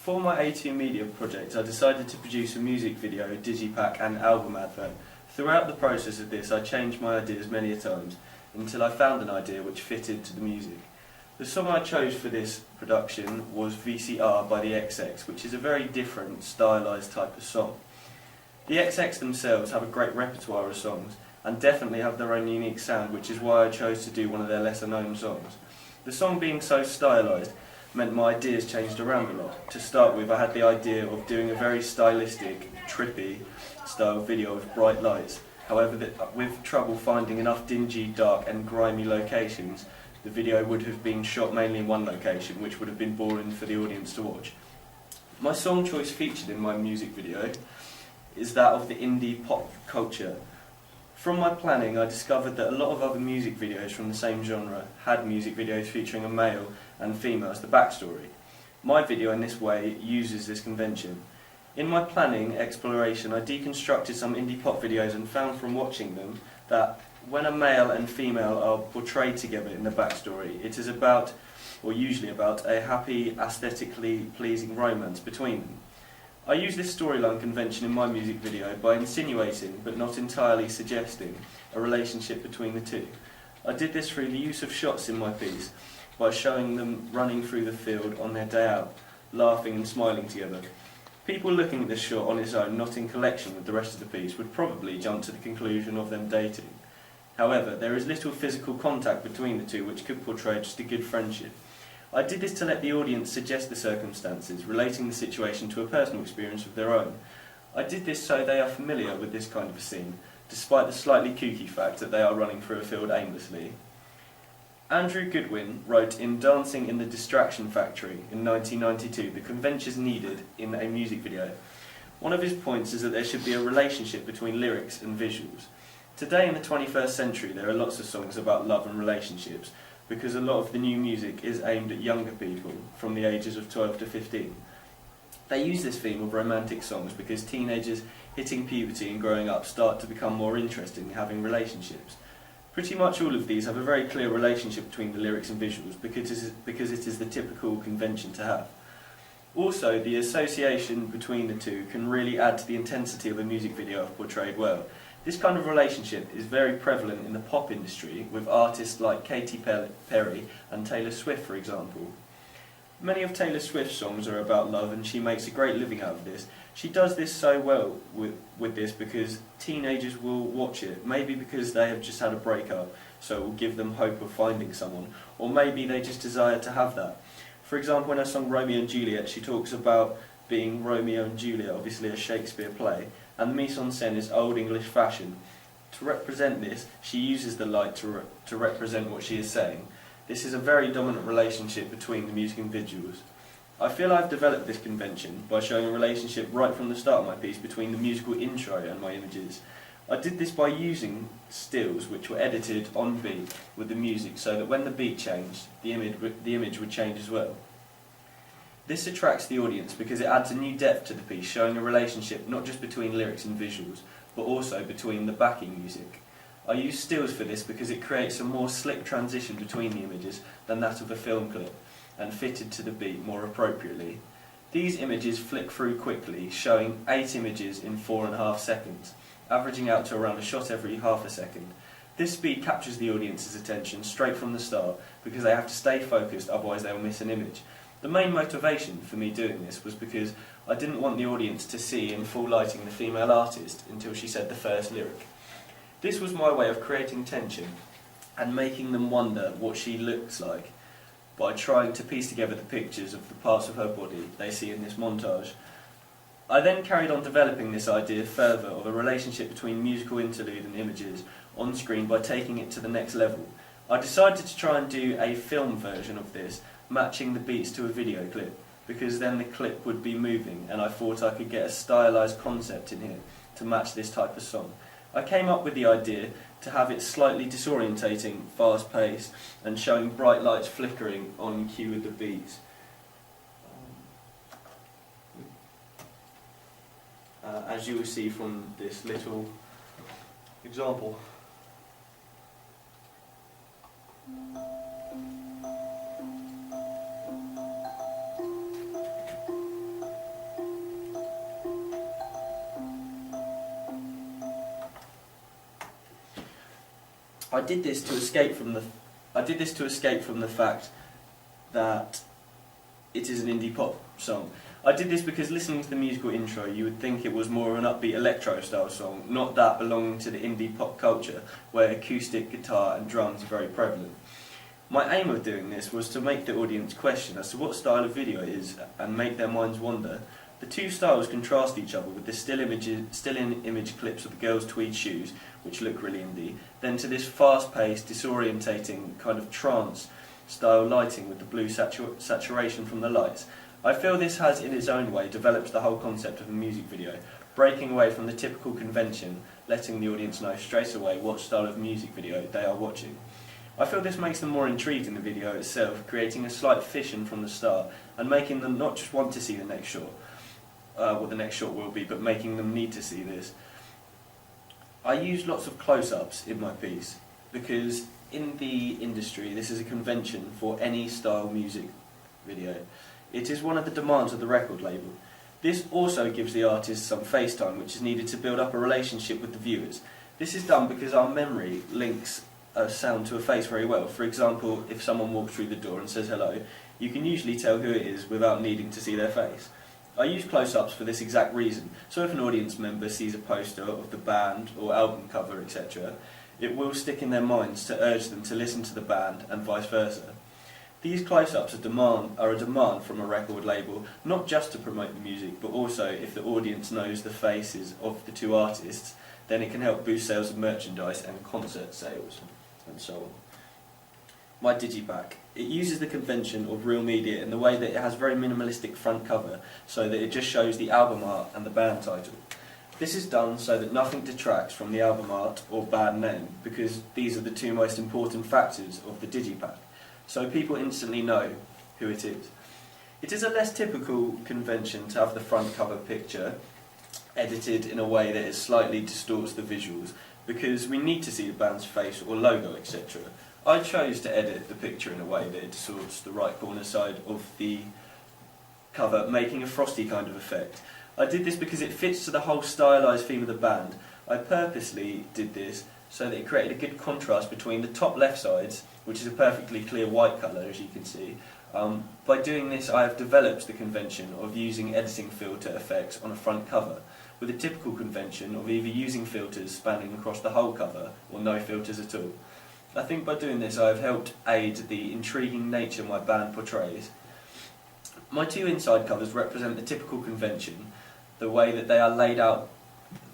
For my A2 Media project, I decided to produce a music video, digipack and album advert. Throughout the process of this, I changed my ideas many a times, until I found an idea which fitted to the music. The song I chose for this production was VCR by the XX, which is a very different, stylised type of song. The XX themselves have a great repertoire of songs, and definitely have their own unique sound, which is why I chose to do one of their lesser known songs. The song being so stylised meant my ideas changed around a lot. To start with, I had the idea of doing a very stylistic, trippy style video with bright lights. However, with trouble finding enough dingy, dark and grimy locations, the video would have been shot mainly in one location, which would have been boring for the audience to watch. My song choice featured in my music video is that of the indie pop culture. From my planning, I discovered that a lot of other music videos from the same genre had music videos featuring a male and female as the backstory. My video in this way uses this convention. In my planning exploration, I deconstructed some indie pop videos and found from watching them that when a male and female are portrayed together in the backstory, it is about, or usually about, a happy, aesthetically pleasing romance between them. I use this storyline convention in my music video by insinuating, but not entirely suggesting, a relationship between the two. I did this through the use of shots in my piece, by showing them running through the field on their day out, laughing and smiling together. People looking at this shot on its own, not in collection with the rest of the piece, would probably jump to the conclusion of them dating. However, there is little physical contact between the two which could portray just a good friendship. I did this to let the audience suggest the circumstances, relating the situation to a personal experience of their own. I did this so they are familiar with this kind of a scene, despite the slightly kooky fact that they are running through a field aimlessly. Andrew Goodwin wrote in Dancing in the Distraction Factory in 1992 the conventions needed in a music video. One of his points is that there should be a relationship between lyrics and visuals. Today in the 21st century there are lots of songs about love and relationships, because a lot of the new music is aimed at younger people from the ages of 12 to 15. They use this theme of romantic songs because teenagers hitting puberty and growing up start to become more interested in having relationships. Pretty much all of these have a very clear relationship between the lyrics and visuals because it is the typical convention to have. Also, the association between the two can really add to the intensity of a music video if portrayed well. This kind of relationship is very prevalent in the pop industry, with artists like Katy Perry and Taylor Swift, for example. Many of Taylor Swift's songs are about love, and she makes a great living out of this. She does this so well with this because teenagers will watch it, maybe because they have just had a breakup, so it will give them hope of finding someone, or maybe they just desire to have that. For example, in her song Romeo and Juliet, she talks about being Romeo and Juliet, obviously a Shakespeare play, and the mise-en-scène is Old English fashion. To represent this, she uses the light to represent what she is saying. This is a very dominant relationship between the music and visuals. I feel I've developed this convention by showing a relationship right from the start of my piece between the musical intro and my images. I did this by using stills which were edited on beat with the music so that when the beat changed, the image would change as well. This attracts the audience because it adds a new depth to the piece, showing a relationship not just between lyrics and visuals, but also between the backing music. I use stills for this because it creates a more slick transition between the images than that of a film clip, and fitted to the beat more appropriately. These images flick through quickly, showing 8 images in 4.5 seconds, averaging out to around a shot every half a second. This speed captures the audience's attention straight from the start because they have to stay focused, otherwise they will miss an image. The main motivation for me doing this was because I didn't want the audience to see in full lighting the female artist until she said the first lyric. This was my way of creating tension and making them wonder what she looks like by trying to piece together the pictures of the parts of her body they see in this montage. I then carried on developing this idea further of a relationship between musical interlude and images on screen by taking it to the next level. I decided to try and do a film version of this, matching the beats to a video clip, because then the clip would be moving and I thought I could get a stylised concept in here to match this type of song. I came up with the idea to have it slightly disorientating, fast paced and showing bright lights flickering on cue with the beats. As you will see from this little example. I did this to escape from the fact that it is an indie pop song. I did this because listening to the musical intro, you would think it was more of an upbeat electro-style song, not that belonging to the indie pop culture, where acoustic guitar and drums are very prevalent. My aim of doing this was to make the audience question as to what style of video it is and make their minds wander. The two styles contrast each other with the still-in image clips of the girls' tweed shoes, which look really indie, then to this fast-paced, disorientating kind of trance-style lighting with the blue saturation from the lights. I feel this has, in its own way, developed the whole concept of a music video, breaking away from the typical convention, letting the audience know straight away what style of music video they are watching. I feel this makes them more intrigued in the video itself, creating a slight fission from the start, and making them not just want to see the next shot, what the next shot will be, but making them need to see this. I use lots of close-ups in my piece, because in the industry this is a convention for any style music video. It is one of the demands of the record label. This also gives the artist some face time, which is needed to build up a relationship with the viewers. This is done because our memory links a sound to a face very well. For example, if someone walks through the door and says hello, you can usually tell who it is without needing to see their face. I use close-ups for this exact reason, so if an audience member sees a poster of the band or album cover, etc., it will stick in their minds to urge them to listen to the band and vice versa. These close-ups are a demand from a record label, not just to promote the music, but also if the audience knows the faces of the two artists, then it can help boost sales of merchandise and concert sales, and so on. My digipack. It uses the convention of real media in the way that it has very minimalistic front cover, so that it just shows the album art and the band title. This is done so that nothing detracts from the album art or band name, because these are the two most important factors of the digipack, so people instantly know who it is. It is a less typical convention to have the front cover picture edited in a way that it slightly distorts the visuals, because we need to see the band's face or logo, etc. I chose to edit the picture in a way that it distorts the right corner side of the cover, making a frosty kind of effect. I did this because it fits to the whole stylised theme of the band. I purposely did this so that it created a good contrast between the top left sides, which is a perfectly clear white colour, as you can see. By doing this, I have developed the convention of using editing filter effects on a front cover, with a typical convention of either using filters spanning across the whole cover or no filters at all. I think by doing this I have helped aid the intriguing nature my band portrays. My two inside covers represent the typical convention, the way they are laid out,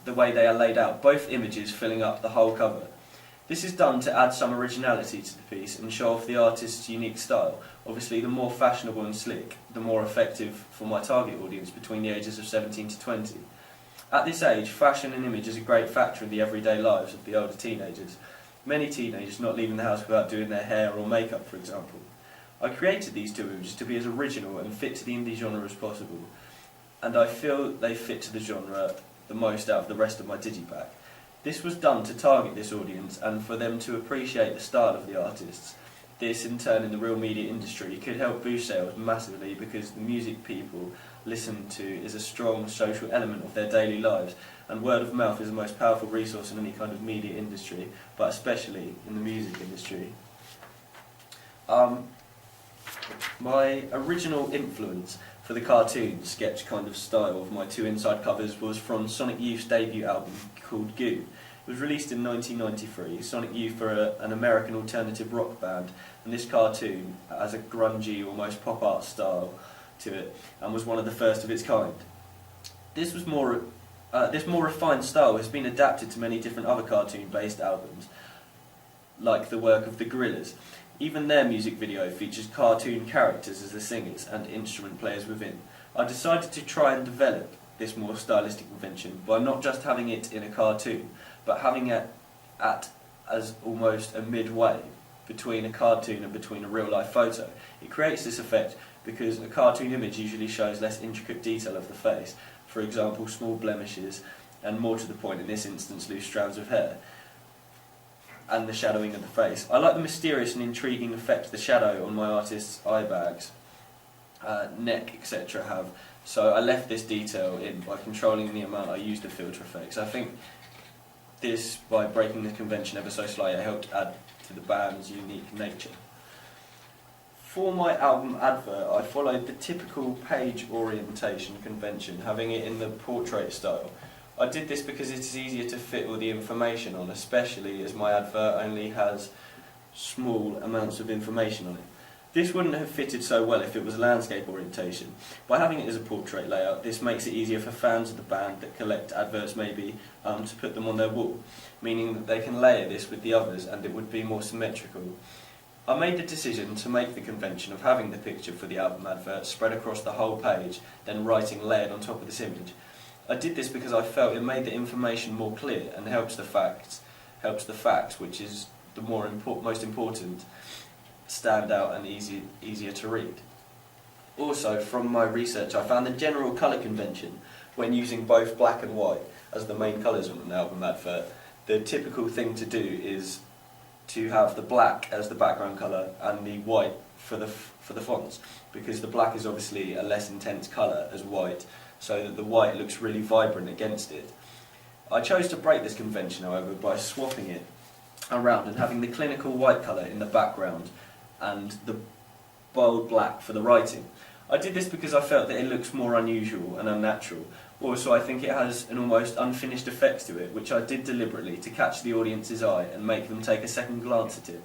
both images filling up the whole cover. This is done to add some originality to the piece and show off the artist's unique style. Obviously, the more fashionable and slick, the more effective for my target audience between the ages of 17 to 20. At this age, fashion and image is a great factor in the everyday lives of the older teenagers. Many teenagers not leaving the house without doing their hair or makeup, for example. I created these two images to be as original and fit to the indie genre as possible, and I feel they fit to the genre the most out of the rest of my digipack. This was done to target this audience and for them to appreciate the style of the artists. This, in turn, in the real media industry, could help boost sales massively, because the music people listen to is a strong social element of their daily lives, and word of mouth is the most powerful resource in any kind of media industry, but especially in the music industry. My original influence for the cartoon sketch kind of style of my two inside covers was from Sonic Youth's debut album called Goo. It was released in 1993. Sonic Youth are an American alternative rock band, and this cartoon has a grungy, almost pop art style to it, and was one of the first of its kind. This more refined style has been adapted to many different other cartoon-based albums, like the work of the Gorillaz. Even their music video features cartoon characters as the singers and instrument players within. I decided to try and develop this more stylistic convention by not just having it in a cartoon, but having it as almost a midway between a cartoon and between a real-life photo. It creates this effect because a cartoon image usually shows less intricate detail of the face, for example small blemishes, and more to the point in this instance loose strands of hair, and the shadowing of the face. I like the mysterious and intriguing effect the shadow on my artist's eye bags, neck, etc. have, so I left this detail in by controlling the amount I used of filter effects. I think this, by breaking the convention ever so slightly, helped add to the band's unique nature. For my album advert, I followed the typical page orientation convention, having it in the portrait style. I did this because it is easier to fit all the information on, especially as my advert only has small amounts of information on it. This wouldn't have fitted so well if it was landscape orientation. By having it as a portrait layout, this makes it easier for fans of the band that collect adverts maybe to put them on their wall, meaning that they can layer this with the others and it would be more symmetrical. I made the decision to make the convention of having the picture for the album advert spread across the whole page, then writing layered on top of this image. I did this because I felt it made the information more clear and helps the facts, which is the most important, stand out and easier to read. Also, from my research, I found the general colour convention, when using both black and white as the main colours on an album advert, the typical thing to do is to have the black as the background colour and the white for the fonts, because the black is obviously a less intense colour as white, so that the white looks really vibrant against it. I chose to break this convention, however, by swapping it around and having the clinical white colour in the background and the bold black for the writing. I did this because I felt that it looks more unusual and unnatural. Also, I think it has an almost unfinished effect to it, which I did deliberately to catch the audience's eye and make them take a second glance at it.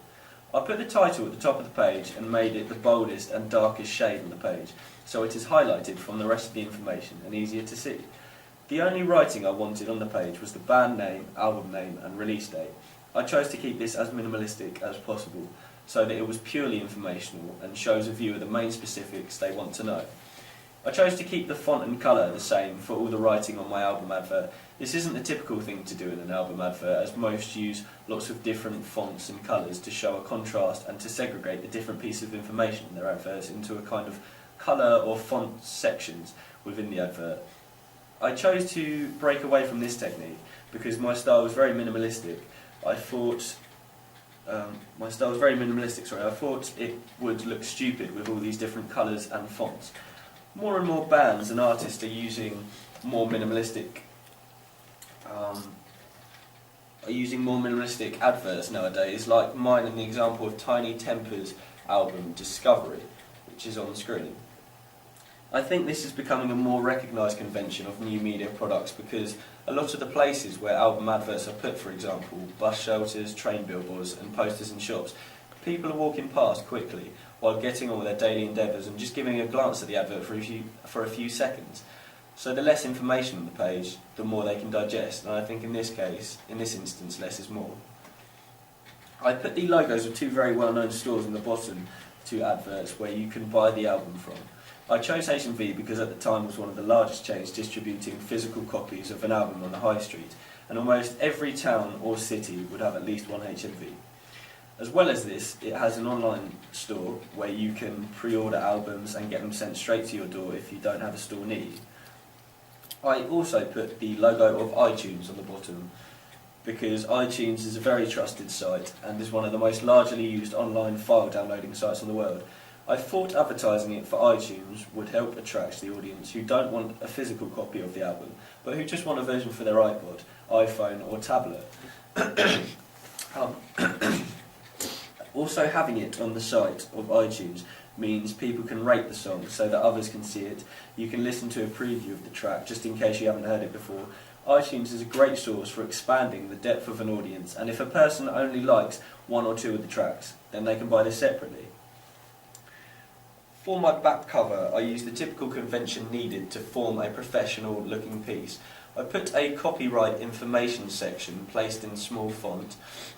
I put the title at the top of the page and made it the boldest and darkest shade on the page, so it is highlighted from the rest of the information and easier to see. The only writing I wanted on the page was the band name, album name and release date. I chose to keep this as minimalistic as possible, so that it was purely informational and shows a viewer the main specifics they want to know. I chose to keep the font and colour the same for all the writing on my album advert. This isn't the typical thing to do in an album advert, as most use lots of different fonts and colours to show a contrast and to segregate the different pieces of information in their adverts into a kind of colour or font sections within the advert. I chose to break away from this technique because my style was very minimalistic. I thought it would look stupid with all these different colours and fonts. More and more bands and artists are using more minimalistic adverts nowadays, like mine in the example of Tiny Temper's album Discovery, which is on screen. I think this is becoming a more recognised convention of new media products because a lot of the places where album adverts are put, for example, bus shelters, train billboards and posters in shops, people are walking past quickly while getting on with their daily endeavours and just giving a glance at the advert for a few seconds. So the less information on the page, the more they can digest, and I think in this instance, less is more. I put the logos of two very well-known stores in the bottom two adverts where you can buy the album from. I chose H&V because at the time was one of the largest chains distributing physical copies of an album on the high street, and almost every town or city would have at least one H&V. As well as this, it has an online store where you can pre-order albums and get them sent straight to your door if you don't have a store near you. I also put the logo of iTunes on the bottom because iTunes is a very trusted site and is one of the most largely used online file downloading sites in the world. I thought advertising it for iTunes would help attract the audience who don't want a physical copy of the album, but who just want a version for their iPod, iPhone or tablet. Also, having it on the site of iTunes means people can rate the song so that others can see it. You can listen to a preview of the track just in case you haven't heard it before. iTunes is a great source for expanding the depth of an audience, and if a person only likes one or two of the tracks, then they can buy this separately. For my back cover, I used the typical convention needed to form a professional looking piece. I put a copyright information section placed in small font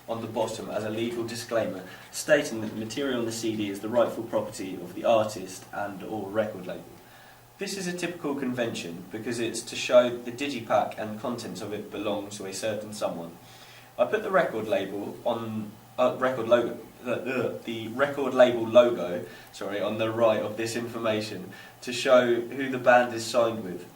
on the bottom as a legal disclaimer, stating that the material on the CD is the rightful property of the artist and or record label. This is a typical convention because it's to show the digipack and contents of it belong to a certain someone. I put the record label on the record label logo on the right of this information to show who the band is signed with.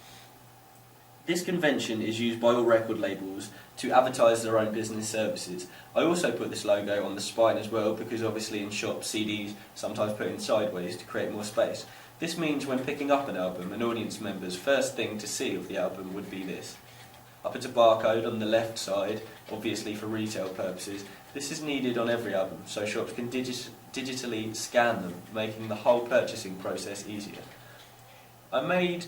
This convention is used by all record labels to advertise their own business services. I also put this logo on the spine as well because obviously in shops CDs sometimes put in sideways to create more space. This means when picking up an album, an audience member's first thing to see of the album would be this. I put a barcode on the left side, obviously for retail purposes. This is needed on every album, so shops can digitally scan them, making the whole purchasing process easier. I made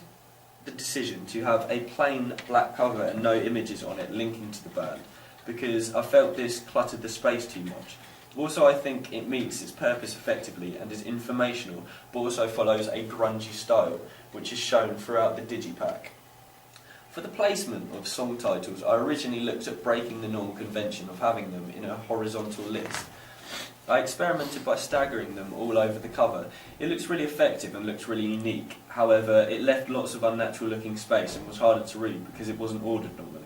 the decision to have a plain black cover and no images on it linking to the band, because I felt this cluttered the space too much. Also, I think it meets its purpose effectively and is informational, but also follows a grungy style, which is shown throughout the digipack. For the placement of song titles, I originally looked at breaking the normal convention of having them in a horizontal list. I experimented by staggering them all over the cover. It looks really effective and looks really unique. However, it left lots of unnatural looking space and was harder to read because it wasn't ordered normally.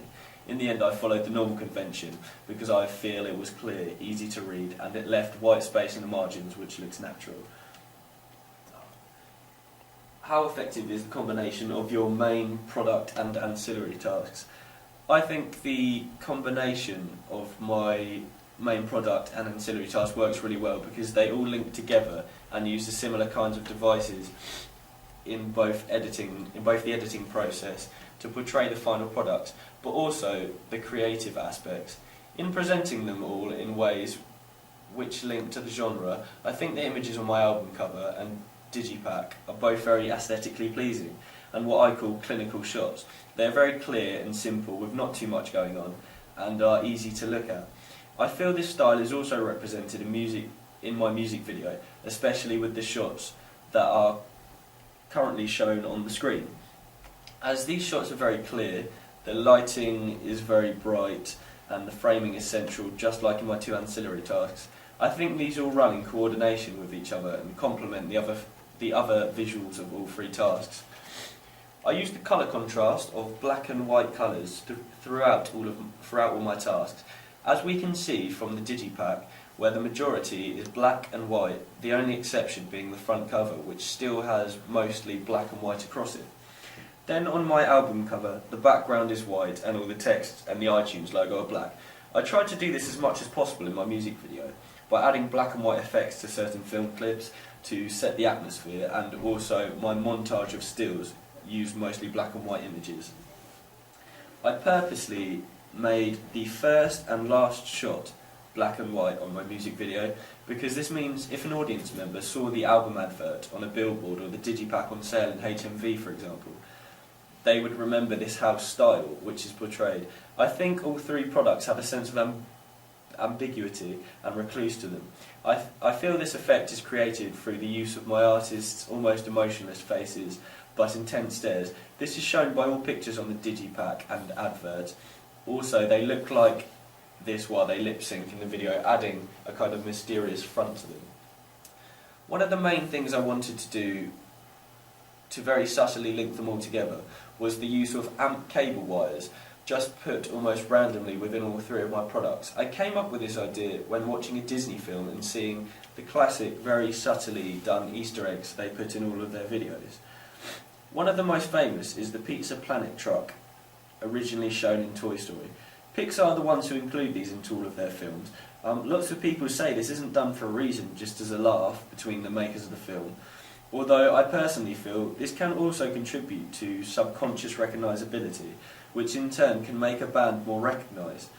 In the end, I followed the normal convention because I feel it was clear, easy to read, and it left white space in the margins, which looks natural. How effective is the combination of your main product and ancillary tasks? I think the combination of my main product and ancillary task works really well because they all link together and use the similar kinds of devices in both the editing process to portray the final product, but also the creative aspects. In presenting them all in ways which link to the genre, I think the images on my album cover and digipack are both very aesthetically pleasing and what I call clinical shots. They are very clear and simple with not too much going on and are easy to look at. I feel this style is also represented in my music video, especially with the shots that are currently shown on the screen. As these shots are very clear, the lighting is very bright and the framing is central, just like in my two ancillary tasks. I think these all run in coordination with each other and complement the other visuals of all three tasks. I use the colour contrast of black and white colours throughout all my tasks. As we can see from the digipack, where the majority is black and white, the only exception being the front cover, which still has mostly black and white across it. Then on my album cover, the background is white and all the text and the iTunes logo are black. I tried to do this as much as possible in my music video, by adding black and white effects to certain film clips to set the atmosphere, and also my montage of stills used mostly black and white images. I purposely made the first and last shot black and white on my music video because this means if an audience member saw the album advert on a billboard or the digipack on sale in HMV, for example, they would remember this house style which is portrayed. I think all three products have a sense of ambiguity and recluse to them. I feel this effect is created through the use of my artist's almost emotionless faces but intense stares. This is shown by all pictures on the digipack and advert. Also, they look like this while they lip sync in the video, adding a kind of mysterious front to them. One of the main things I wanted to do to very subtly link them all together was the use of amp cable wires, just put almost randomly within all three of my products. I came up with this idea when watching a Disney film and seeing the classic, very subtly done Easter eggs they put in all of their videos. One of the most famous is the Pizza Planet truck, originally shown in Toy Story. Pixar are the ones who include these into all of their films. Lots of people say this isn't done for a reason, just as a laugh between the makers of the film. Although I personally feel this can also contribute to subconscious recognisability, which in turn can make a band more recognised.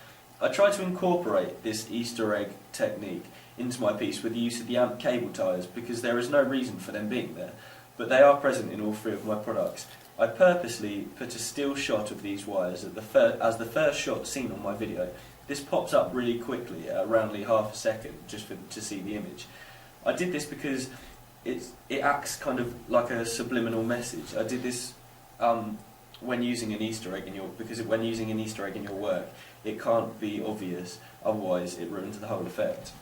I try to incorporate this Easter egg technique into my piece with the use of the amp cable ties because there is no reason for them being there, but they are present in all three of my products. I purposely put a still shot of these wires as the first shot seen on my video. This pops up really quickly at around half a second just to see the image. I did this because it acts kind of like a subliminal message. I did this when using an Easter egg when using an Easter egg in your work, it can't be obvious, otherwise it ruins the whole effect.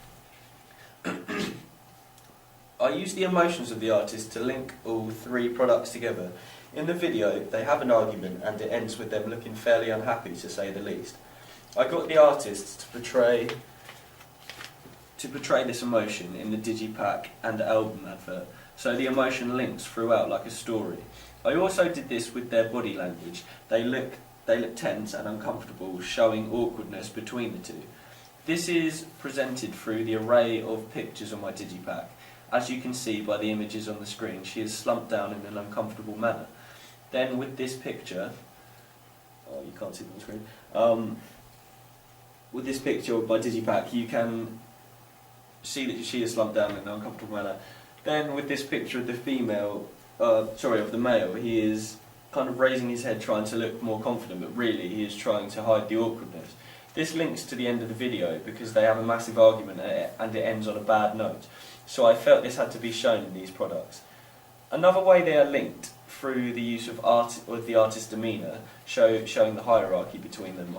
I use the emotions of the artist to link all three products together. In the video, they have an argument and it ends with them looking fairly unhappy, to say the least. I got the artists to portray this emotion in the digipack and album advert, so the emotion links throughout like a story. I also did this with their body language. They look tense and uncomfortable, showing awkwardness between the two. This is presented through the array of pictures on my digipack. As you can see by the images on the screen, she is slumped down in an uncomfortable manner. Then with this picture oh, you can't see them on the screen. With this picture by Digipack, you can see that she is slumped down in an uncomfortable manner. Then with this picture of the of the male, he is kind of raising his head trying to look more confident, but really he is trying to hide the awkwardness. This links to the end of the video because they have a massive argument and it ends on a bad note. So I felt this had to be shown in these products. Another way they are linked through the use of the artist's demeanour, showing the hierarchy between them.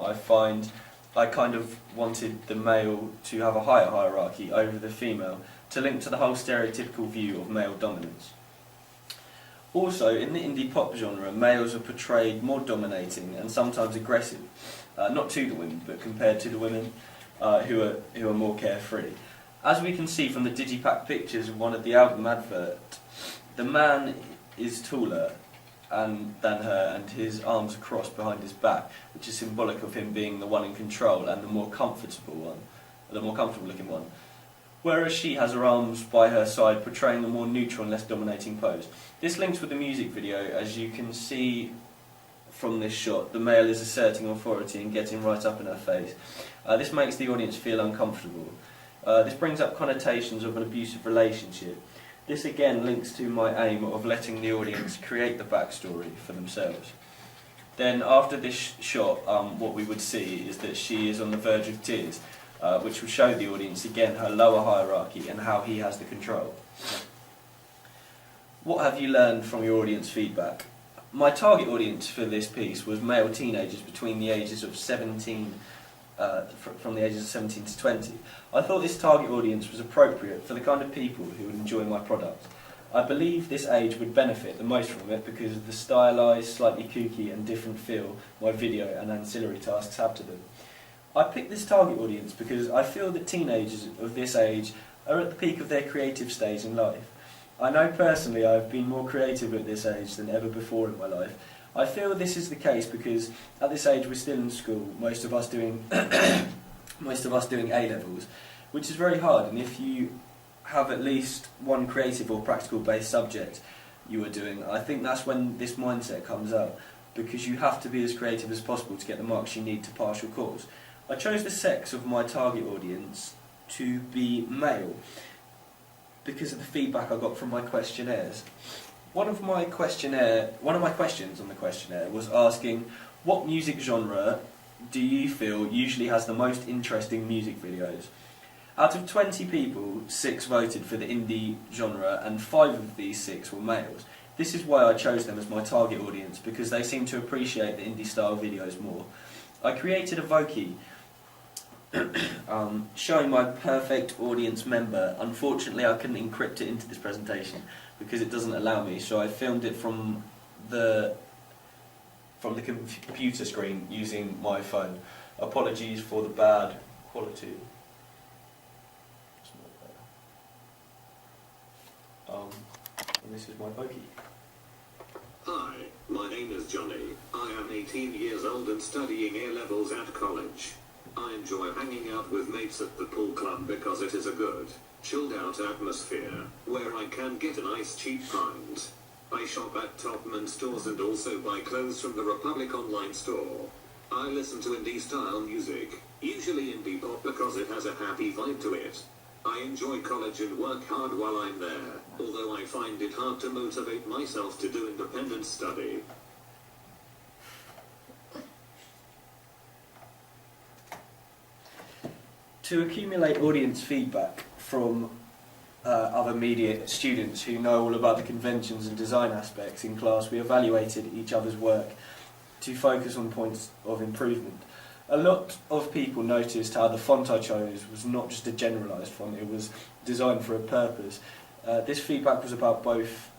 I kind of wanted the male to have a higher hierarchy over the female to link to the whole stereotypical view of male dominance. Also, in the indie pop genre, males are portrayed more dominating and sometimes aggressive, not to the women, but compared to the women who are more carefree. As we can see from the Digipack pictures of one of the album adverts, the man is taller than her, and his arms are crossed behind his back, which is symbolic of him being the one in control and the more comfortable looking one. Whereas she has her arms by her side, portraying a more neutral and less dominating pose. This links with the music video. As you can see from this shot, the male is asserting authority and getting right up in her face. This makes the audience feel uncomfortable. This brings up connotations of an abusive relationship. This again links to my aim of letting the audience create the backstory for themselves. Then after this shot, what we would see is that she is on the verge of tears, which will show the audience again her lower hierarchy and how he has the control. What have you learned from your audience feedback? My target audience for this piece was male teenagers between the ages of 17 to 20. I thought this target audience was appropriate for the kind of people who would enjoy my product. I believe this age would benefit the most from it because of the stylised, slightly kooky and different feel my video and ancillary tasks have to them. I picked this target audience because I feel that teenagers of this age are at the peak of their creative stage in life. I know personally I have been more creative at this age than ever before in my life. I feel this is the case because at this age we're still in school, most of us doing A-levels, which is very hard, and if you have at least one creative or practical based subject you are doing, I think that's when this mindset comes out, because you have to be as creative as possible to get the marks you need to pass your course. I chose the sex of my target audience to be male because of the feedback I got from my questionnaires. One of my questions on the questionnaire was asking, what music genre do you feel usually has the most interesting music videos? Out of 20 people, 6 voted for the indie genre, and 5 of these 6 were males. This is why I chose them as my target audience, because they seem to appreciate the indie style videos more. I created a Voki showing my perfect audience member. Unfortunately, I couldn't encrypt it into this presentation because it doesn't allow me, so I filmed it from the computer screen using my phone. Apologies for the bad quality. And this is my Voki. Hi, my name is Johnny. I am 18 years old and studying A-levels at college. I enjoy hanging out with mates at the pool club because it is a good, chilled out atmosphere, where I can get a nice cheap pint. I shop at Topman stores and also buy clothes from the Republic online store. I listen to indie style music, usually indie pop because it has a happy vibe to it. I enjoy college and work hard while I'm there, although I find it hard to motivate myself to do independent study. To accumulate audience feedback from other media students who know all about the conventions and design aspects in class, we evaluated each other's work to focus on points of improvement. A lot of people noticed how the font I chose was not just a generalised font, it was designed for a purpose. This feedback was about both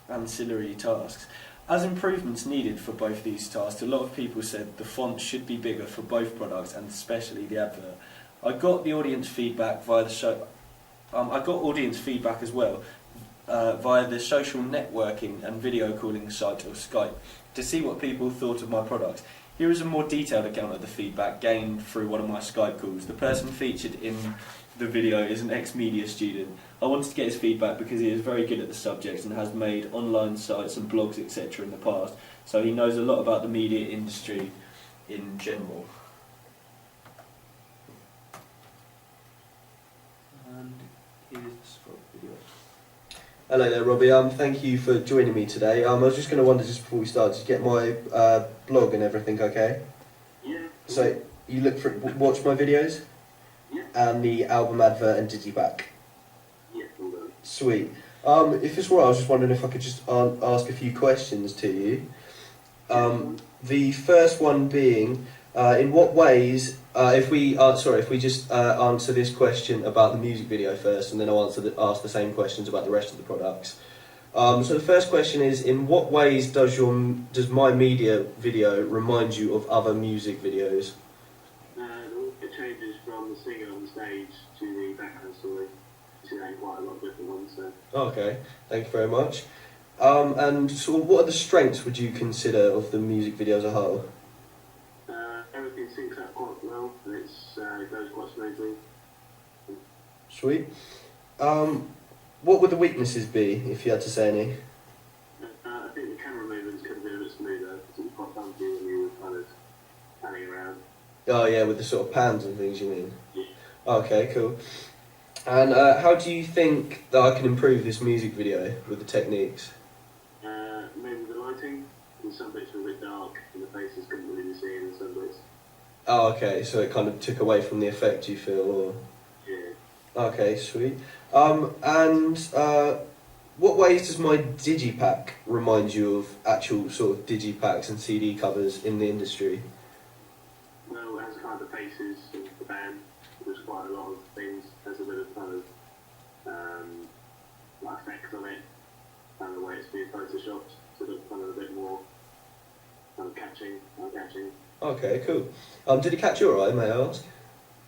ancillary tasks. As improvements needed for both these tasks, a lot of people said the font should be bigger for both products and especially the advert. I got the audience feedback via the show. I got audience feedback as well via the social networking and video calling site of Skype to see what people thought of my product. Here is a more detailed account of the feedback gained through one of my Skype calls. The person featured in the video is an ex-media student. I wanted to get his feedback because he is very good at the subject and has made online sites and blogs etc. in the past, so he knows a lot about the media industry in general. And here's the spot video. Hello there, Robbie. Thank you for joining me today. I was just going to wonder, just before we start, did you get my blog and everything okay? Yeah. So you watch my videos? Yeah. And the album advert and digipack? Yeah, all done. Sweet. If it's all right, I was just wondering if I could just ask a few questions to you. The first one being, in what ways, if we just answer this question about the music video first, and then I'll ask the same questions about the rest of the products. So the first question is, in what ways does my media video remind you of other music videos? It changes from the singer on stage to the background story. You see that in quite a lot of different ones. So. Okay, thank you very much. And sort of, what are the strengths would you consider of the music video as a whole? Everything syncs up quite well, and it goes quite smoothly. Sweet. What would the weaknesses be, if you had to say any? I think the camera movements could have been a bit smoother, because it was quite bumpy when you were kind of panning around. Oh yeah, with the sort of pans and things, you mean? Yeah. Okay, cool. And how do you think that I can improve this music video with the techniques? Maybe the lighting. In some bits were a bit dark, and the faces couldn't really be seen in some bits. Oh, okay, so it kind of took away from the effect, you feel, or? Yeah. Okay, sweet. What ways does my digipack remind you of actual sort of digipacks and CD covers in the industry? Well, it has kind of the faces of the band. There's quite a lot of things. There's a bit of kind of like effect on it, and the way it's been photoshopped to look kind of a bit more kind of eye-catching. Okay, cool. Did it catch your eye, may I ask?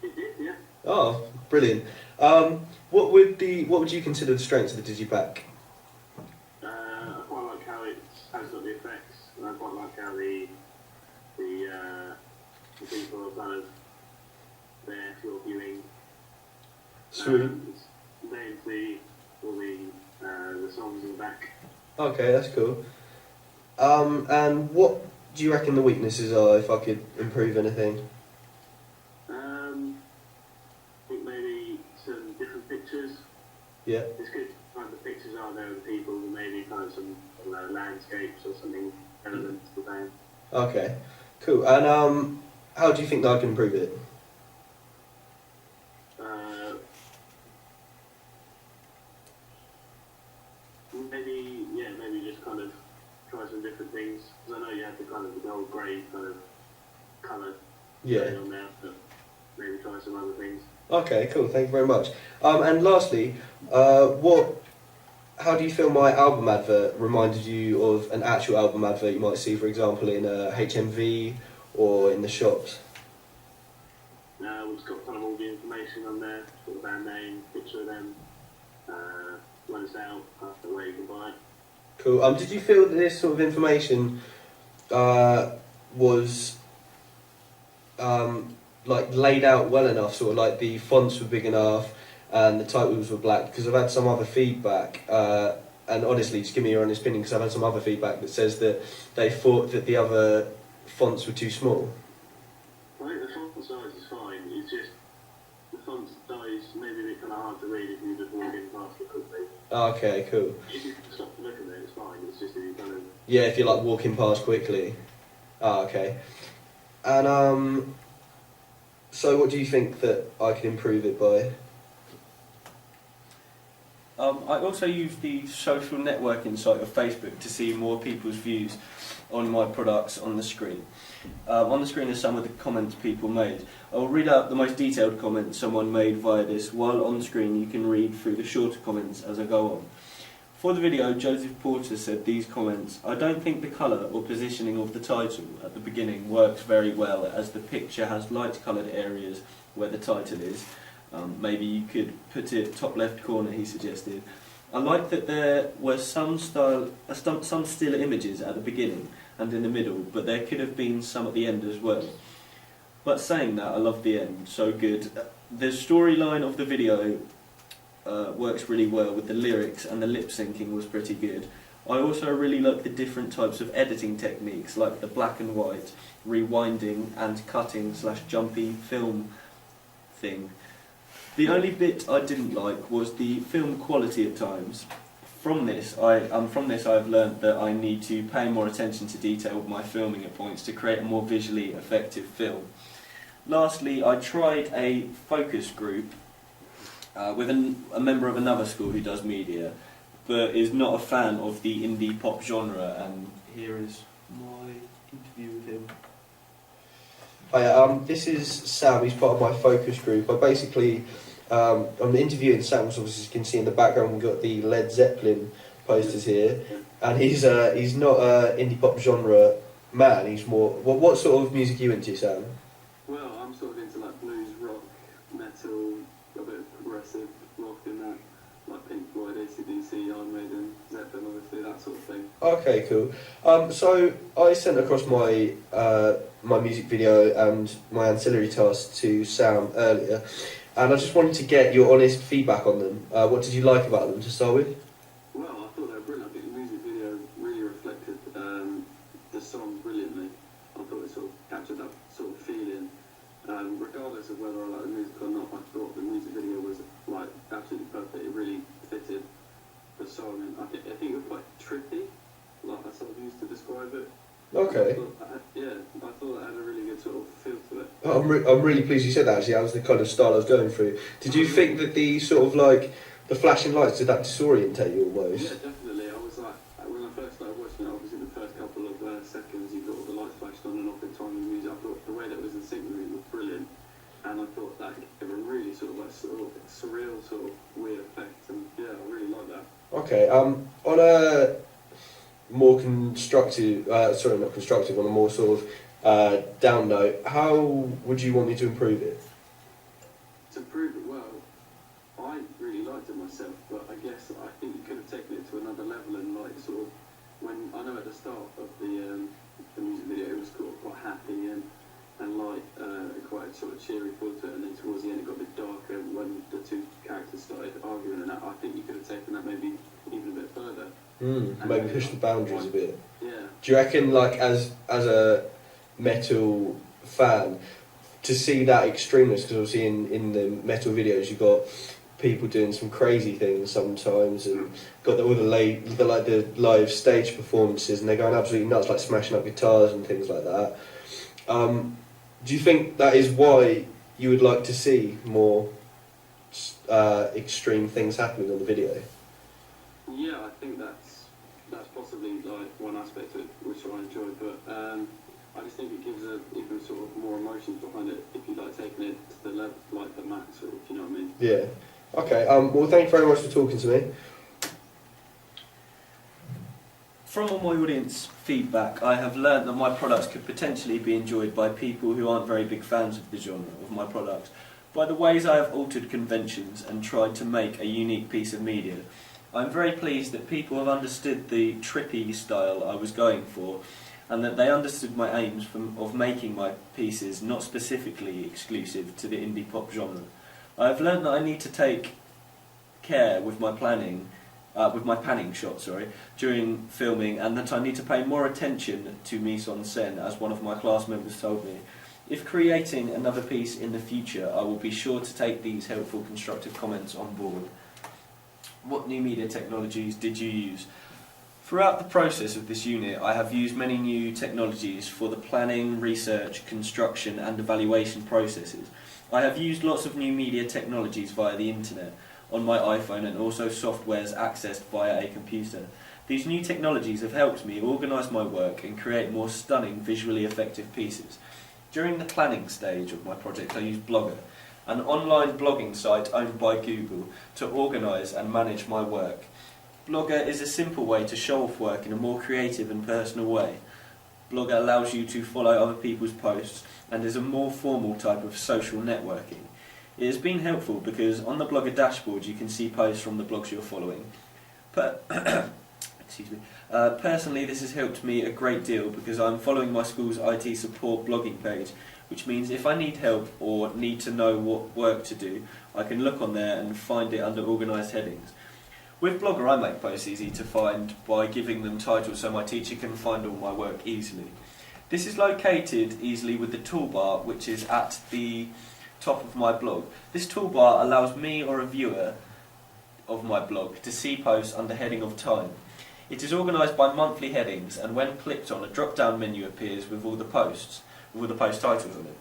It did, yeah. Oh, brilliant. What would you consider the strengths of the digipack? I quite like how it has got the effects, and I quite like how the people are kind of there for your viewing. Sweet. Names all the songs in the back. Okay, that's cool. And what do you reckon the weaknesses are, if I could improve anything? I think maybe some different pictures. Yeah. It's good kind of the pictures are there of the people, maybe kind of some landscapes or something relevant to the band. Okay, cool. And how do you think that I can improve it? Maybe just kind of try some different things. Because I know you have the kind of the gold grey kind of colour going on there, but maybe try some other things. Okay, cool. Thank you very much. And lastly, how do you feel my album advert reminded you of an actual album advert you might see, for example, in HMV or in the shops? It's got kind of all the information on there, sort of band name, picture of them, when it's out, where you can buy it. Cool. Did you feel that this sort of information was like laid out well enough, sort of like the fonts were big enough and the titles were black? Because I've had some other feedback, and honestly, just give me your honest opinion, because I've had some other feedback that says that they thought that the other fonts were too small. I think the font size is fine, it's just the font size maybe a bit kind of hard to read if you just walk in past it quickly. Okay, cool. If you can stop to look at it, it's fine, it's just if you kind of... Yeah, if you're like walking past quickly. Okay. And so what do you think that I could improve it by? I also use the social networking site of Facebook to see more people's views on my products on the screen. On the screen are some of the comments people made. I will read out the most detailed comments someone made via this, while on the screen you can read through the shorter comments as I go on. For the video, Joseph Porter said these comments: "I don't think the colour or positioning of the title at the beginning works very well, as the picture has light coloured areas where the title is. Maybe you could put it top left corner," he suggested. "I like that there were some still images at the beginning and in the middle, but there could have been some at the end as well. But saying that, I love the end, so good. The storyline of the video works really well with the lyrics, and the lip syncing was pretty good. I also really like the different types of editing techniques, like the black and white, rewinding and cutting / jumpy film thing. The only bit I didn't like was the film quality at times. From this I've learnt that I need to pay more attention to detail with my filming at points to create a more visually effective film. Lastly, I tried a focus group with a member of another school who does media, but is not a fan of the indie pop genre, and here is my interview with him. Hi, this is Sam. He's part of my focus group. I'm interviewing Sam, so obviously you can see in the background we've got the Led Zeppelin posters here, and he's not an indie pop genre man. He's more. What sort of music are you into, Sam? Well, I'm sort of into like blues, rock, metal, a bit of progressive rock in that, like Pink Floyd, AC/DC, Iron Maiden, Zeppelin, obviously, that sort of thing. Okay, cool. So I sent across my my music video and my ancillary tasks to Sam earlier, and I just wanted to get your honest feedback on them. What did you like about them to start with? Well, I thought they were brilliant. I think the music video really reflected the song brilliantly. I thought it sort of captured that sort of feeling. Regardless of whether I like the music or not, I thought the music video was like absolutely perfect. It really fitted the song, and I think it was quite trippy, like I sort of used to describe it. Okay. I thought it had a really good sort of feel to it. I'm really pleased you said that. Actually, that was the kind of style I was going through. Did you think that the sort of like the flashing lights, did that disorientate you almost? Yeah, definitely. I was like, when I first started watching it, obviously the first couple of seconds, you got all the lights flashed on and off in time with the music. I thought the way that it was in sync with it was brilliant, and I thought that gave a really sort of surreal sort of weird effect, and yeah, I really like that. Okay. On a more constructive, not constructive, on a more sort of down note, how would you want me to improve it? To improve it, well, I really liked it myself, but I guess I think you could have taken it to another level, and like sort of when I know at the start of the music video it was quite happy and like quite sort of cheery feel to it, and then towards the end it got a bit darker when the two characters started arguing, and that I think you could have taken that maybe even a bit further. Maybe push the boundaries a bit. Yeah. Do you reckon, like, as a metal fan, to see that extremeness, because obviously in the metal videos you've got people doing some crazy things sometimes, and got all the live stage performances, and they're going absolutely nuts, like smashing up guitars and things like that. Do you think that is why you would like to see more extreme things happening on the video? Yeah, I think that's possibly like one aspect of it which I enjoy, but I just think it gives even sort of more emotions behind it if you like taking it to the level, like the max, or if you know what I mean. Yeah. Okay. Well, thank you very much for talking to me. From all my audience feedback, I have learnt that my products could potentially be enjoyed by people who aren't very big fans of the genre of my products, by the ways I have altered conventions and tried to make a unique piece of media. I'm very pleased that people have understood the trippy style I was going for, and that they understood my aims of making my pieces not specifically exclusive to the indie pop genre. I have learnt that I need to take care with my panning shots, during filming, and that I need to pay more attention to mise en scène, as one of my class members told me. If creating another piece in the future, I will be sure to take these helpful constructive comments on board. What new media technologies did you use? Throughout the process of this unit, I have used many new technologies for the planning, research, construction and evaluation processes. I have used lots of new media technologies via the internet, on my iPhone, and also softwares accessed via a computer. These new technologies have helped me organise my work and create more stunning, visually effective pieces. During the planning stage of my project, I used Blogger, an online blogging site owned by Google, to organise and manage my work. Blogger is a simple way to show off work in a more creative and personal way. Blogger allows you to follow other people's posts and is a more formal type of social networking. It has been helpful because on the Blogger dashboard you can see posts from the blogs you're following. Personally, this has helped me a great deal because I'm following my school's IT support blogging page, which means if I need help or need to know what work to do, I can look on there and find it under organised headings. With Blogger, I make posts easy to find by giving them titles so my teacher can find all my work easily. This is located easily with the toolbar, which is at the top of my blog. This toolbar allows me or a viewer of my blog to see posts under heading of time. It is organised by monthly headings, and when clicked on, a drop-down menu appears with all the post titles on it.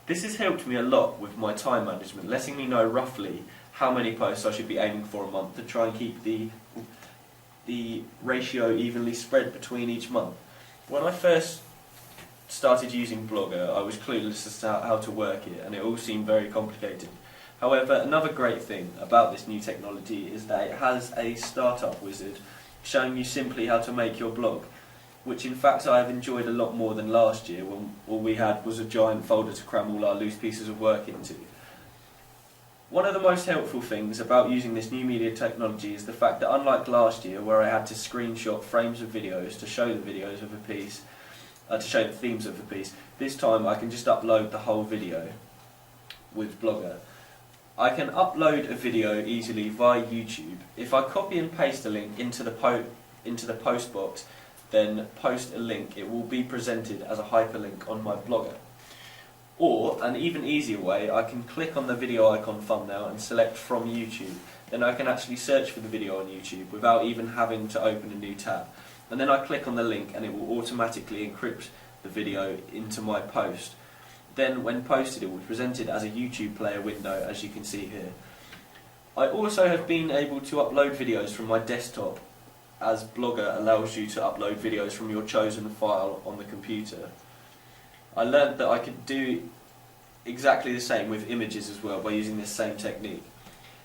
This has helped me a lot with my time management, letting me know roughly how many posts I should be aiming for a month to try and keep the ratio evenly spread between each month. When I first started using Blogger, I was clueless as to how to work it, and it all seemed very complicated. However, another great thing about this new technology is that it has a startup wizard showing you simply how to make your blog, which in fact I have enjoyed a lot more than last year when all we had was a giant folder to cram all our loose pieces of work into. One of the most helpful things about using this new media technology is the fact that unlike last year where I had to screenshot frames of videos to show the videos of a piece, to show the themes of the piece, this time I can just upload the whole video with Blogger. I can upload a video easily via YouTube. If I copy and paste a link into the post box, then post a link, it will be presented as a hyperlink on my Blogger. Or, an even easier way, I can click on the video icon thumbnail and select from YouTube. Then I can actually search for the video on YouTube without even having to open a new tab. And then I click on the link and it will automatically encrypt the video into my post. Then when posted it will be presented as a YouTube player window, as you can see here. I also have been able to upload videos from my desktop, as Blogger allows you to upload videos from your chosen file on the computer. I learned that I could do exactly the same with images as well by using this same technique.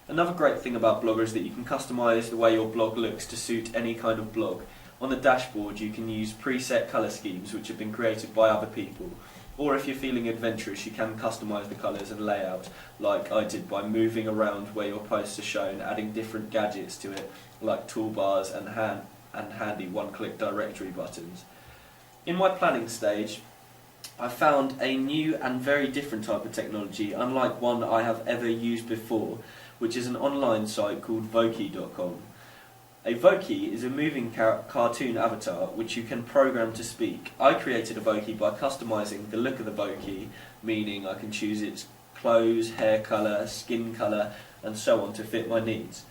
Another great thing about Blogger is that you can customise the way your blog looks to suit any kind of blog. On the dashboard you can use preset colour schemes which have been created by other people. Or if you're feeling adventurous, you can customise the colours and layout, like I did by moving around where your posts are shown, adding different gadgets to it, like toolbars and handy one-click directory buttons. In my planning stage, I found a new and very different type of technology, unlike one I have ever used before, which is an online site called Voki.com. A Voki is a moving cartoon avatar which you can program to speak. I created a Voki by customising the look of the Voki, meaning I can choose its clothes, hair colour, skin colour and so on to fit my needs.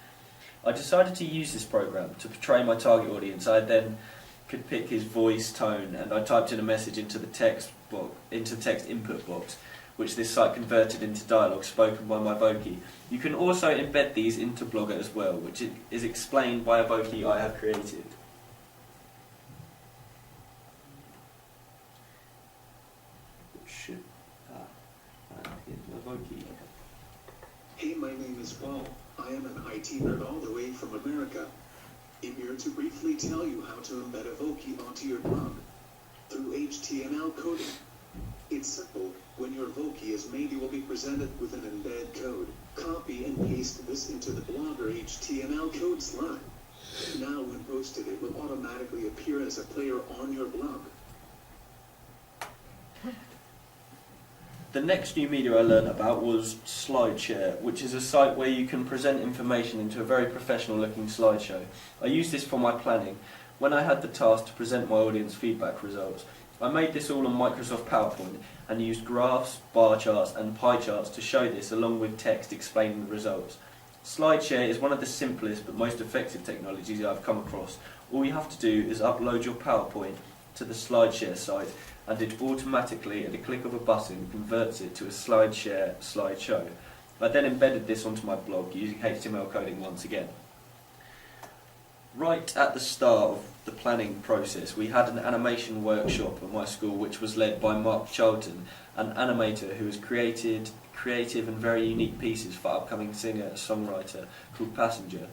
I decided to use this program to portray my target audience. I then could pick his voice, tone, and I typed in a message into the text input box, which this site converted into dialogue spoken by my Voki. You can also embed these into Blogger as well, which is explained by a Voki I have created. Here's my Voki. Hey, my name is Paul. I am an IT nerd all the way from America. I'm here to briefly tell you how to embed a Voki onto your blog through HTML coding. It's simple. When your Voki is made, you will be presented with an embed code. Copy and paste this into the Blogger HTML code slot. Now when posted, it will automatically appear as a player on your blog. The next new media I learned about was SlideShare, which is a site where you can present information into a very professional looking slideshow. I used this for my planning. When I had the task to present my audience feedback results, I made this all on Microsoft PowerPoint and used graphs, bar charts and pie charts to show this along with text explaining the results. SlideShare is one of the simplest but most effective technologies I've come across. All you have to do is upload your PowerPoint to the SlideShare site and it automatically, at the click of a button, converts it to a SlideShare slideshow. I then embedded this onto my blog using HTML coding once again. Right at the start of the planning process, we had an animation workshop at my school which was led by Mark Charlton, an animator who has created creative and very unique pieces for upcoming singer-songwriter called Passenger.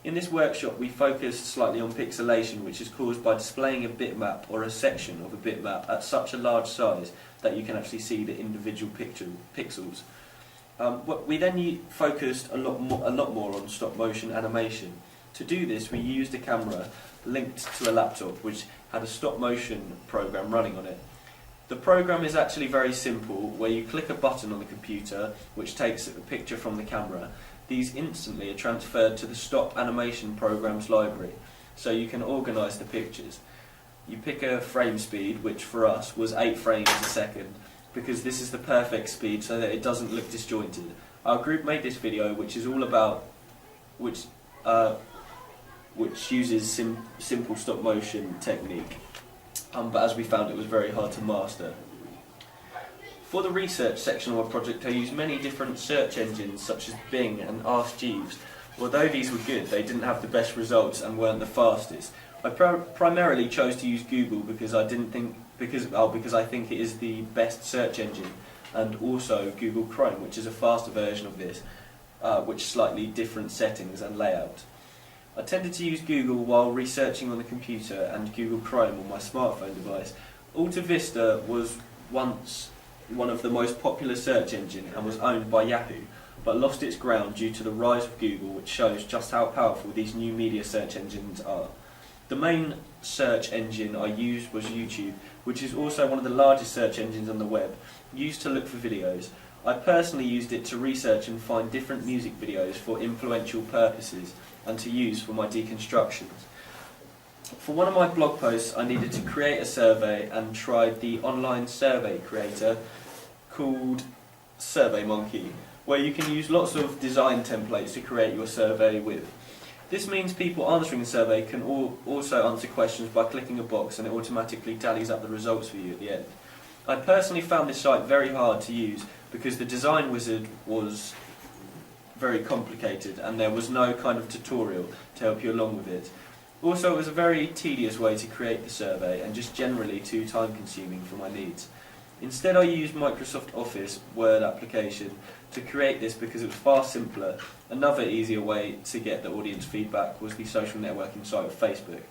In this workshop we focused slightly on pixelation, which is caused by displaying a bitmap or a section of a bitmap at such a large size that you can actually see the individual pixels. We then focused a lot more on stop motion animation. To do this we used a camera linked to a laptop which had a stop motion program running on it. The program is actually very simple, where you click a button on the computer which takes a picture from the camera. these instantly are transferred to the stop animation programs library, so you can organise the pictures. You pick a frame speed, which for us was 8 frames a second, because this is the perfect speed so that it doesn't look disjointed. Our group made this video, which is all about, which uses simple stop motion technique, but as we found it was very hard to master. For the research section of our project, I used many different search engines such as Bing and Ask Jeeves. Although these were good, they didn't have the best results and weren't the fastest. I primarily chose to use Google because I think it is the best search engine, and also Google Chrome, which is a faster version of this, which slightly different settings and layout. I tended to use Google while researching on the computer and Google Chrome on my smartphone device. Alta Vista was once one of the most popular search engines and was owned by Yahoo, but lost its ground due to the rise of Google, which shows just how powerful these new media search engines are. The main search engine I used was YouTube, which is also one of the largest search engines on the web, used to look for videos. I personally used it to research and find different music videos for influential purposes and to use for my deconstructions. For one of my blog posts, I needed to create a survey and tried the online survey creator called SurveyMonkey, where you can use lots of design templates to create your survey with. This means people answering the survey can also answer questions by clicking a box, and it automatically tallies up the results for you at the end. I personally found this site very hard to use because the design wizard was very complicated and there was no kind of tutorial to help you along with it. Also, it was a very tedious way to create the survey and just generally too time consuming for my needs. Instead, I used Microsoft Office Word application to create this because it was far simpler. Another easier way to get the audience feedback was the social networking site of Facebook.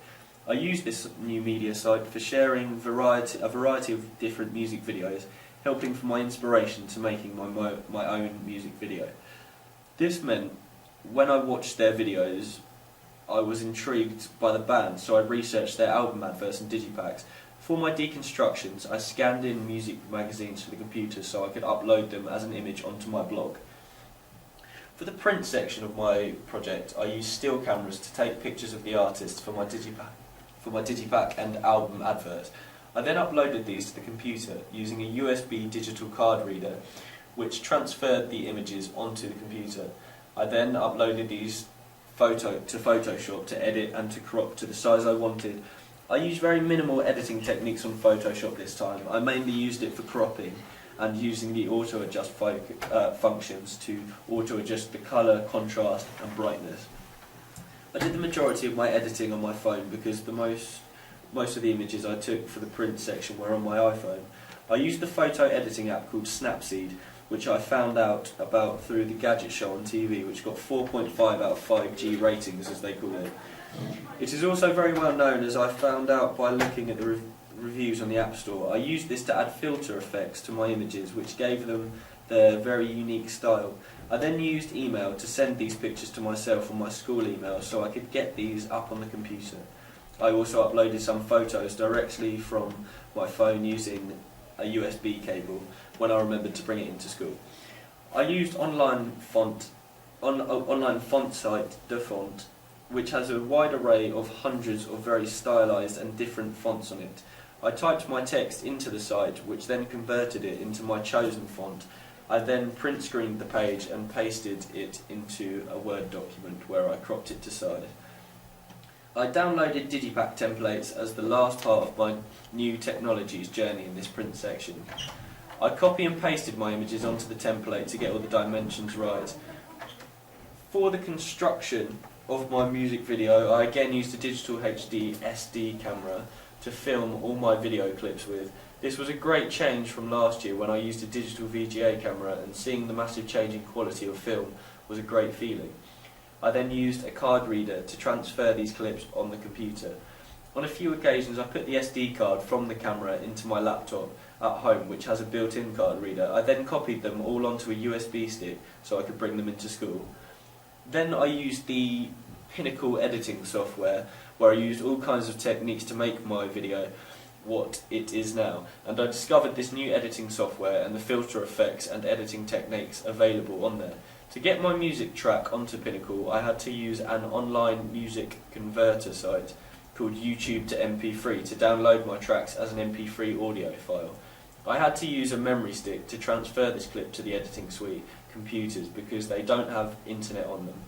I used this new media site for sharing a variety of different music videos, helping for my inspiration to making my own music video. This meant when I watched their videos, I was intrigued by the band, so I researched their album adverts and digipacks. For my deconstructions, I scanned in music magazines to the computer so I could upload them as an image onto my blog. For the print section of my project, I used still cameras to take pictures of the artists for my digipack and album adverts. I then uploaded these to the computer using a USB digital card reader, which transferred the images onto the computer. I then uploaded these to Photoshop to edit and to crop to the size I wanted. I used very minimal editing techniques on Photoshop this time. I mainly used it for cropping and using the auto-adjust functions to auto-adjust the colour, contrast and brightness. I did the majority of my editing on my phone because most of the images I took for the print section were on my iPhone. I used the photo editing app called Snapseed, which I found out about through the Gadget Show on TV, which got 4.5 out of 5G ratings, as they call it. It is also very well known, as I found out by looking at the reviews on the App Store. I used this to add filter effects to my images, which gave them their very unique style. I then used email to send these pictures to myself on my school email so I could get these up on the computer. I also uploaded some photos directly from my phone using a USB cable when I remembered to bring it into school. I used online font site DaFont, which has a wide array of hundreds of very stylized and different fonts on it. I typed my text into the site, which then converted it into my chosen font. I then print screened the page and pasted it into a Word document where I cropped it to size. I downloaded digipack templates as the last part of my new technologies journey in this print section. I copy and pasted my images onto the template to get all the dimensions right. For the construction of my music video, I again used a digital HD SD camera to film all my video clips with. This was a great change from last year when I used a digital VGA camera, and seeing the massive change in quality of film was a great feeling. I then used a card reader to transfer these clips on the computer. On a few occasions I put the SD card from the camera into my laptop at home, which has a built-in card reader. I then copied them all onto a USB stick so I could bring them into school. Then I used the Pinnacle editing software, where I used all kinds of techniques to make my video what it is now, and I discovered this new editing software and the filter effects and editing techniques available on there. To get my music track onto Pinnacle, I had to use an online music converter site called YouTube to MP3 to download my tracks as an MP3 audio file. I had to use a memory stick to transfer this clip to the editing suite computers because they don't have internet on them.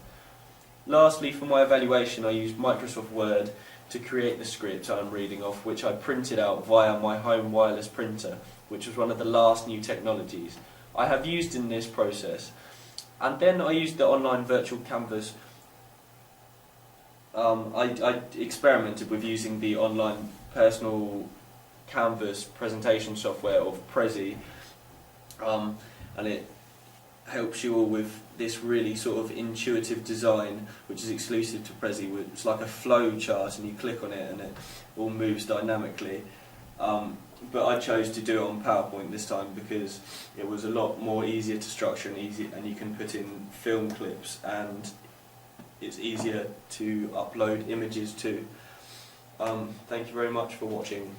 Lastly, for my evaluation, I used Microsoft Word to create the script I'm reading off, which I printed out via my home wireless printer, which was one of the last new technologies I have used in this process. And then I used the online virtual canvas. I experimented with using the online personal canvas presentation software of Prezi, and it helps you all with this really sort of intuitive design which is exclusive to Prezi. It's like a flow chart and you click on it and it all moves dynamically. But I chose to do it on PowerPoint this time because it was a lot more easier to structure and you can put in film clips and it's easier to upload images too. Thank you very much for watching.